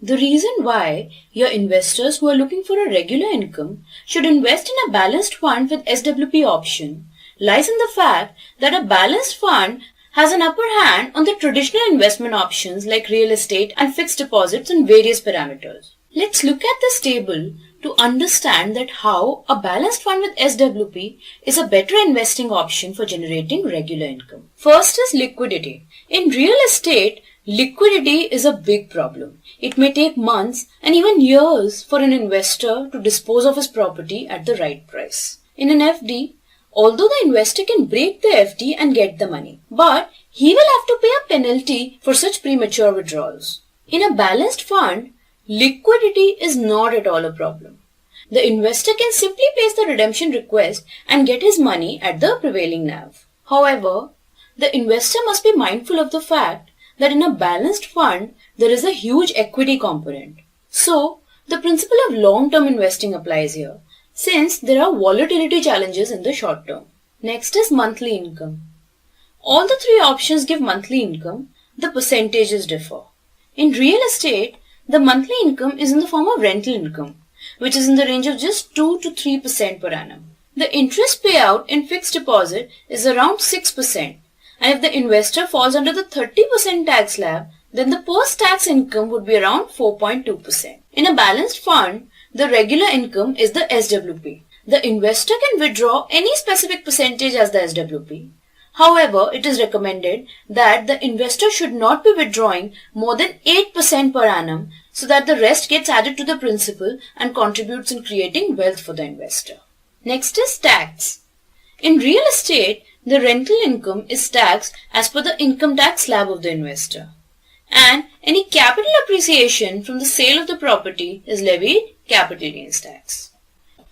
The reason why your investors who are looking for a regular income should invest in a balanced fund with SWP option lies in the fact that a balanced fund has an upper hand on the traditional investment options like real estate and fixed deposits and various parameters. Let's look at this table to understand that how a balanced fund with SWP is a better investing option for generating regular income. First is liquidity. In real estate, liquidity is a big problem. It may take months and even years for an investor to dispose of his property at the right price. In an FD, although the investor can break the FD and get the money, but he will have to pay a penalty for such premature withdrawals. In a balanced fund, liquidity is not at all a problem. The investor can simply place the redemption request and get his money at the prevailing NAV. However, the investor must be mindful of the fact that in a balanced fund, there is a huge equity component. So, the principle of long-term investing applies here, since there are volatility challenges in the short term. Next is monthly income. All the three options give monthly income, the percentages differ. In real estate, the monthly income is in the form of rental income, which is in the range of just 2 to 3% per annum. The interest payout in fixed deposit is around 6%, and if the investor falls under the 30% tax slab, then the post-tax income would be around 4.2%. In a balanced fund, the regular income is the SWP. The investor can withdraw any specific percentage as the SWP. However, it is recommended that the investor should not be withdrawing more than 8% per annum so that the rest gets added to the principal and contributes in creating wealth for the investor. Next is tax. In real estate, the rental income is taxed as per the income tax slab of the investor, and any capital appreciation from the sale of the property is levied capital gains tax.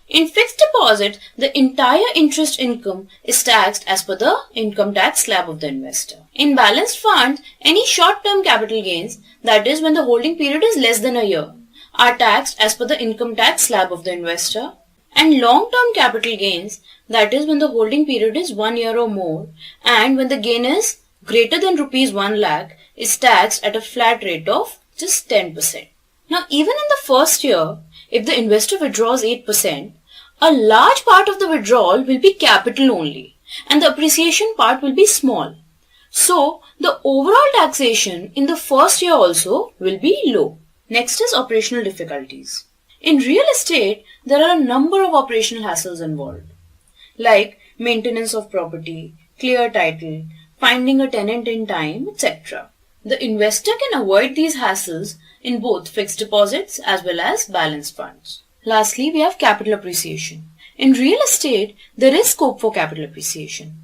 In fixed deposit, the entire interest income is taxed as per the income tax slab of the investor. In balanced funds, any short-term capital gains, that is when the holding period is less than a year, are taxed as per the income tax slab of the investor. And long-term capital gains, that is when the holding period is 1 year or more, and when the gain is greater than rupees 1 lakh, is taxed at a flat rate of just 10%. Now, even in the first year, if the investor withdraws 8%, a large part of the withdrawal will be capital only, and the appreciation part will be small. So, the overall taxation in the first year also will be low. Next is operational difficulties. In real estate, there are a number of operational hassles involved, like maintenance of property, clear title, finding a tenant in time, etc. The investor can avoid these hassles in both fixed deposits as well as balanced funds. Lastly, we have capital appreciation. In real estate, there is scope for capital appreciation,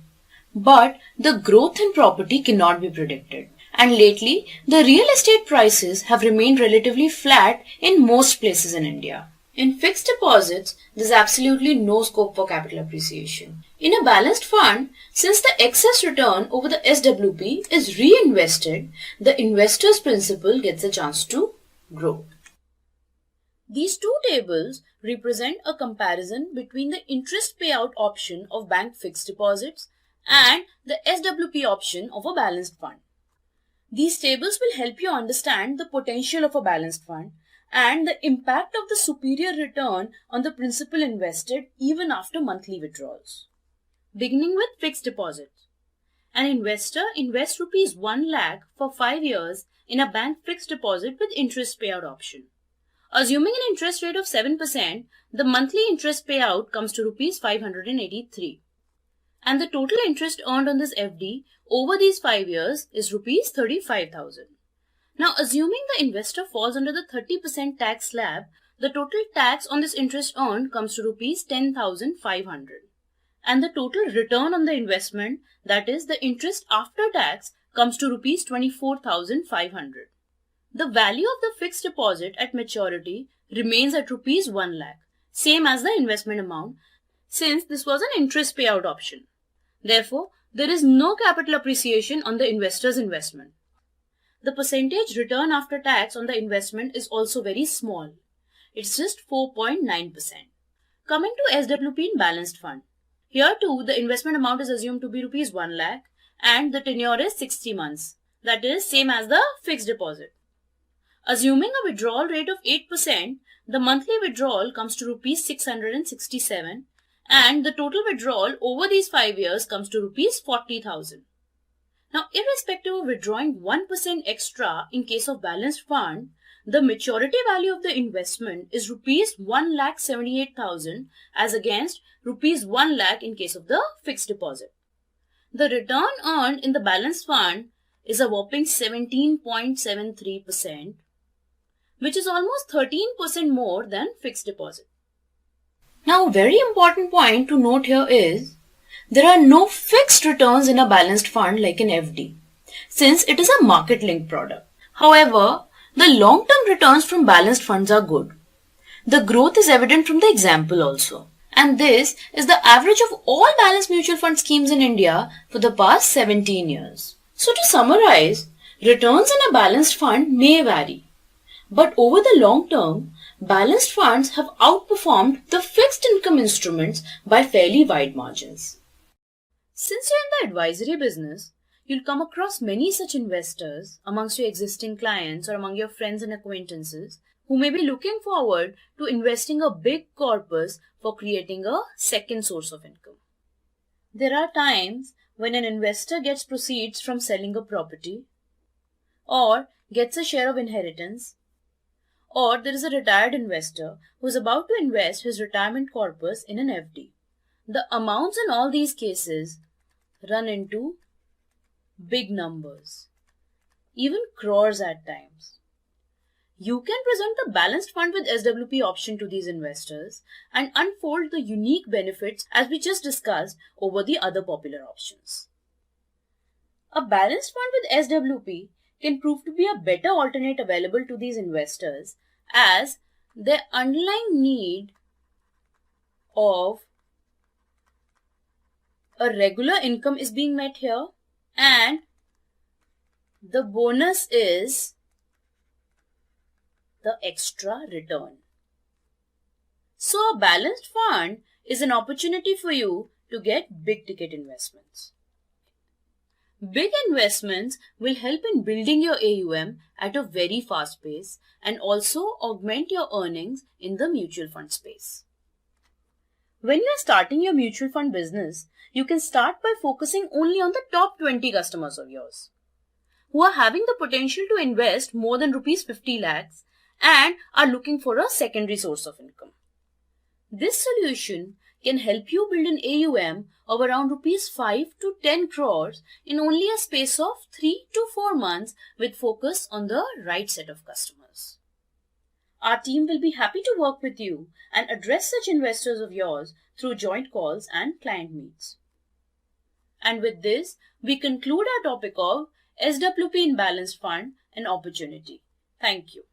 but the growth in property cannot be predicted. And lately, the real estate prices have remained relatively flat in most places in India. In fixed deposits, there is absolutely no scope for capital appreciation. In a balanced fund, since the excess return over the SWP is reinvested, the investor's principal gets a chance to grow. These two tables represent a comparison between the interest payout option of bank fixed deposits and the SWP option of a balanced fund. These tables will help you understand the potential of a balanced fund and the impact of the superior return on the principal invested even after monthly withdrawals. Beginning with fixed deposits. An investor invests rupees 1 lakh for 5 years in a bank fixed deposit with interest payout option. Assuming an interest rate of 7%, the monthly interest payout comes to rupees 583. And the total interest earned on this FD over these 5 years is rupees 35,000. Now, assuming the investor falls under the 30% tax slab, the total tax on this interest earned comes to rupees 10,500. And the total return on the investment, that is the interest after tax, comes to rupees 24,500. The value of the fixed deposit at maturity remains at rupees 1 lakh, same as the investment amount, since this was an interest payout option. Therefore, there is no capital appreciation on the investor's investment. The percentage return after tax on the investment is also very small. It's just 4.9%. Coming to SWP in balanced fund. Here too, the investment amount is assumed to be rupees 1 lakh and the tenure is 60 months. That is same as the fixed deposit. Assuming a withdrawal rate of 8%, the monthly withdrawal comes to rupees 667 and the total withdrawal over these 5 years comes to rupees 40,000. Now, irrespective of withdrawing 1% extra in case of balanced fund, the maturity value of the investment is rupees 1,78,000 as against rupees 1 lakh in case of the fixed deposit. The return earned in the balanced fund is a whopping 17.73%, which is almost 13% more than fixed deposit. Now, a very important point to note here is there are no fixed returns in a balanced fund like an FD, since it is a market-linked product. However, the long-term returns from balanced funds are good. The growth is evident from the example also. And this is the average of all balanced mutual fund schemes in India for the past 17 years. So to summarize, returns in a balanced fund may vary. But over the long term, balanced funds have outperformed the fixed income instruments by fairly wide margins. Since you're in the advisory business, you'll come across many such investors amongst your existing clients or among your friends and acquaintances who may be looking forward to investing a big corpus for creating a second source of income. There are times when an investor gets proceeds from selling a property, or gets a share of inheritance, or there is a retired investor who is about to invest his retirement corpus in an FD. The amounts in all these cases run into big numbers, even crores at times. You can present the balanced fund with SWP option to these investors and unfold the unique benefits as we just discussed over the other popular options. A balanced fund with SWP can prove to be a better alternate available to these investors as their underlying need of a regular income is being met here, and the bonus is the extra return. So a balanced fund is an opportunity for you to get big ticket investments. Big investments will help in building your AUM at a very fast pace and also augment your earnings in the mutual fund space. When you are starting your mutual fund business, you can start by focusing only on the top 20 customers of yours who are having the potential to invest more than rupees 50 lakhs and are looking for a secondary source of income. This solution can help you build an AUM of around rupees 5 to 10 crores in only a space of 3 to 4 months with focus on the right set of customers. Our team will be happy to work with you and address such investors of yours through joint calls and client meets. And with this, we conclude our topic of SWP in Balanced Fund, an opportunity. Thank you.